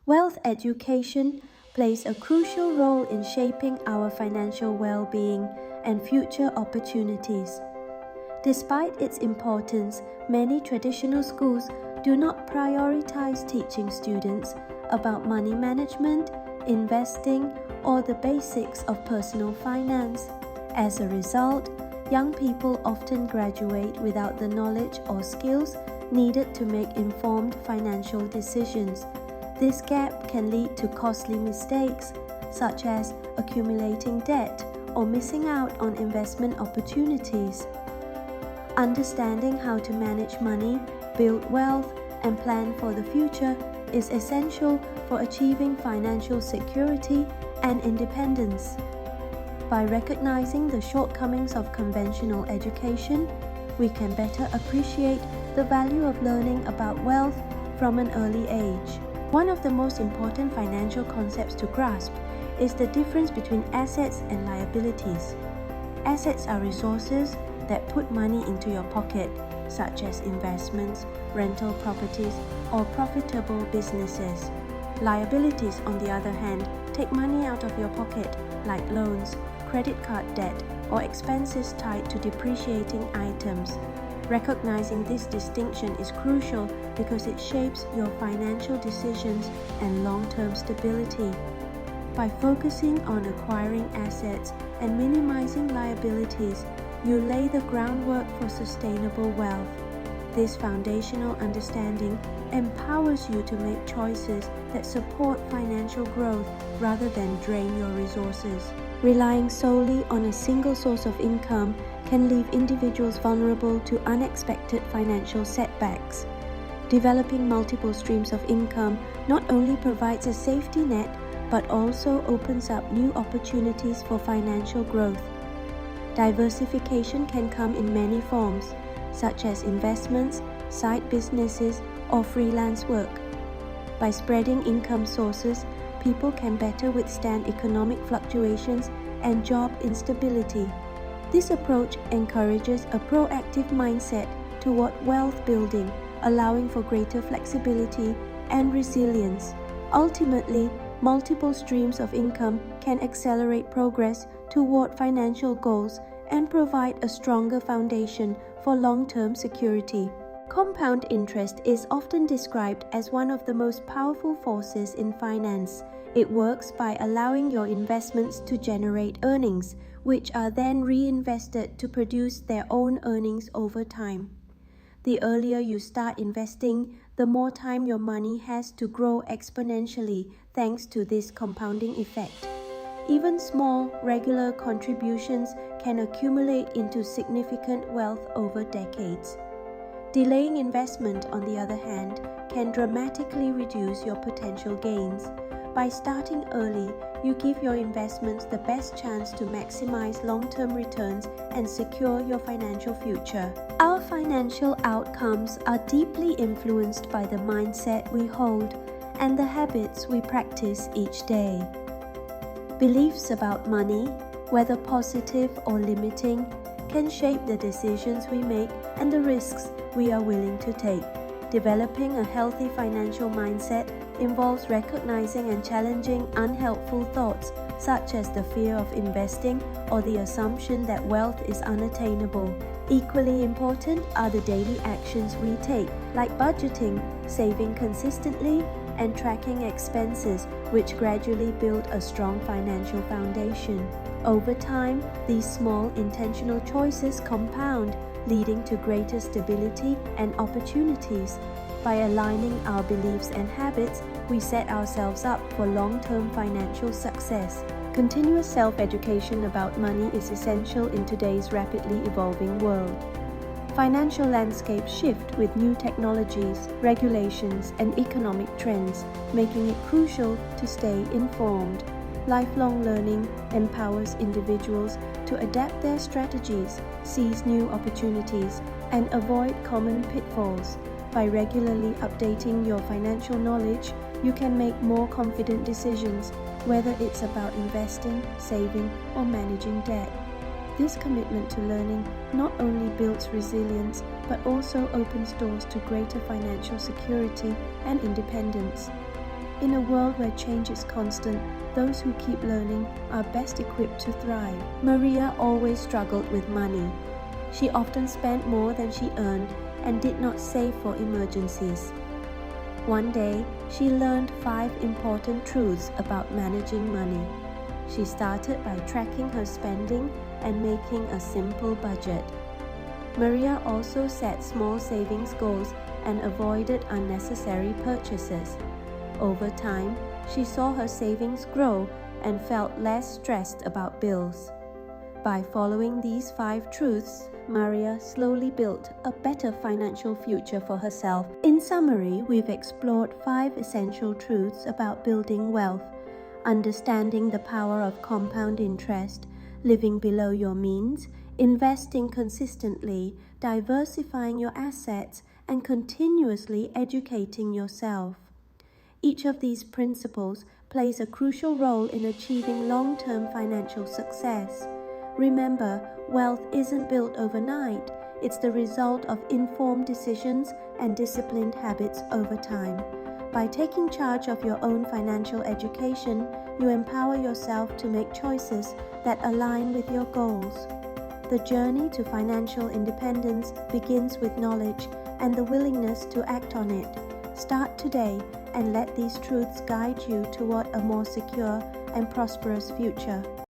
Wealth education plays a crucial role in shaping our financial well-being and future opportunities. Despite its importance, many traditional schools do not prioritize teaching students about money management, investing, or the basics of personal finance. As a result, young people often graduate without the knowledge or skills needed to make informed financial decisions. This gap can lead to costly mistakes, such as accumulating debt or missing out on investment opportunities. Understanding how to manage money, build wealth, and plan for the future is essential for achieving financial security and independence. By recognizing the shortcomings of conventional education, we can better appreciate the value of learning about wealth from an early age. One of the most important financial concepts to grasp is the difference between assets and liabilities. Assets are resources that put money into your pocket, such as investments, rental properties, or profitable businesses. Liabilities, on the other hand, take money out of your pocket, like loans, credit card debt, or expenses tied to depreciating items. Recognizing this distinction is crucial because it shapes your financial decisions and long-term stability. By focusing on acquiring assets and minimizing liabilities, you lay the groundwork for sustainable wealth. This foundational understanding empowers you to make choices that support financial growth rather than drain your resources. Relying solely on a single source of income can leave individuals vulnerable to unexpected financial setbacks. Developing multiple streams of income not only provides a safety net, but also opens up new opportunities for financial growth. Diversification can come in many forms, such as investments, side businesses, or freelance work. By spreading income sources, people can better withstand economic fluctuations and job instability. This approach encourages a proactive mindset toward wealth building, allowing for greater flexibility and resilience. Ultimately, multiple streams of income can accelerate progress toward financial goals and provide a stronger foundation for long-term security. Compound interest is often described as one of the most powerful forces in finance. It works by allowing your investments to generate earnings, which are then reinvested to produce their own earnings over time. The earlier you start investing, the more time your money has to grow exponentially thanks to this compounding effect. Even small, regular contributions can accumulate into significant wealth over decades. Delaying investment, on the other hand, can dramatically reduce your potential gains. By starting early, you give your investments the best chance to maximize long-term returns and secure your financial future. Our financial outcomes are deeply influenced by the mindset we hold and the habits we practice each day. Beliefs about money, whether positive or limiting, can shape the decisions we make and the risks we are willing to take. Developing a healthy financial mindset involves recognizing and challenging unhelpful thoughts, such as the fear of investing or the assumption that wealth is unattainable. Equally important are the daily actions we take, like budgeting, saving consistently, and tracking expenses, which gradually build a strong financial foundation. Over time, these small intentional choices compound, leading to greater stability and opportunities. By aligning our beliefs and habits, we set ourselves up for long-term financial success. Continuous self-education about money is essential in today's rapidly evolving world. Financial landscapes shift with new technologies, regulations, and economic trends, making it crucial to stay informed. Lifelong learning empowers individuals to adapt their strategies, seize new opportunities, and avoid common pitfalls. By regularly updating your financial knowledge, you can make more confident decisions, whether it's about investing, saving, or managing debt. This commitment to learning not only builds resilience, but also opens doors to greater financial security and independence. In a world where change is constant, those who keep learning are best equipped to thrive. Maria always struggled with money. She often spent more than she earned and did not save for emergencies. One day, she learned 5 important truths about managing money. She started by tracking her spending and making a simple budget. Maria also set small savings goals and avoided unnecessary purchases. Over time, she saw her savings grow and felt less stressed about bills. By following these 5 truths, Maria slowly built a better financial future for herself. In summary, we've explored 5 essential truths about building wealth: understanding the power of compound interest, living below your means, investing consistently, diversifying your assets, and continuously educating yourself. Each of these principles plays a crucial role in achieving long-term financial success. Remember, wealth isn't built overnight. It's the result of informed decisions and disciplined habits over time. By taking charge of your own financial education, you empower yourself to make choices that align with your goals. The journey to financial independence begins with knowledge and the willingness to act on it. Start today and let these truths guide you toward a more secure and prosperous future.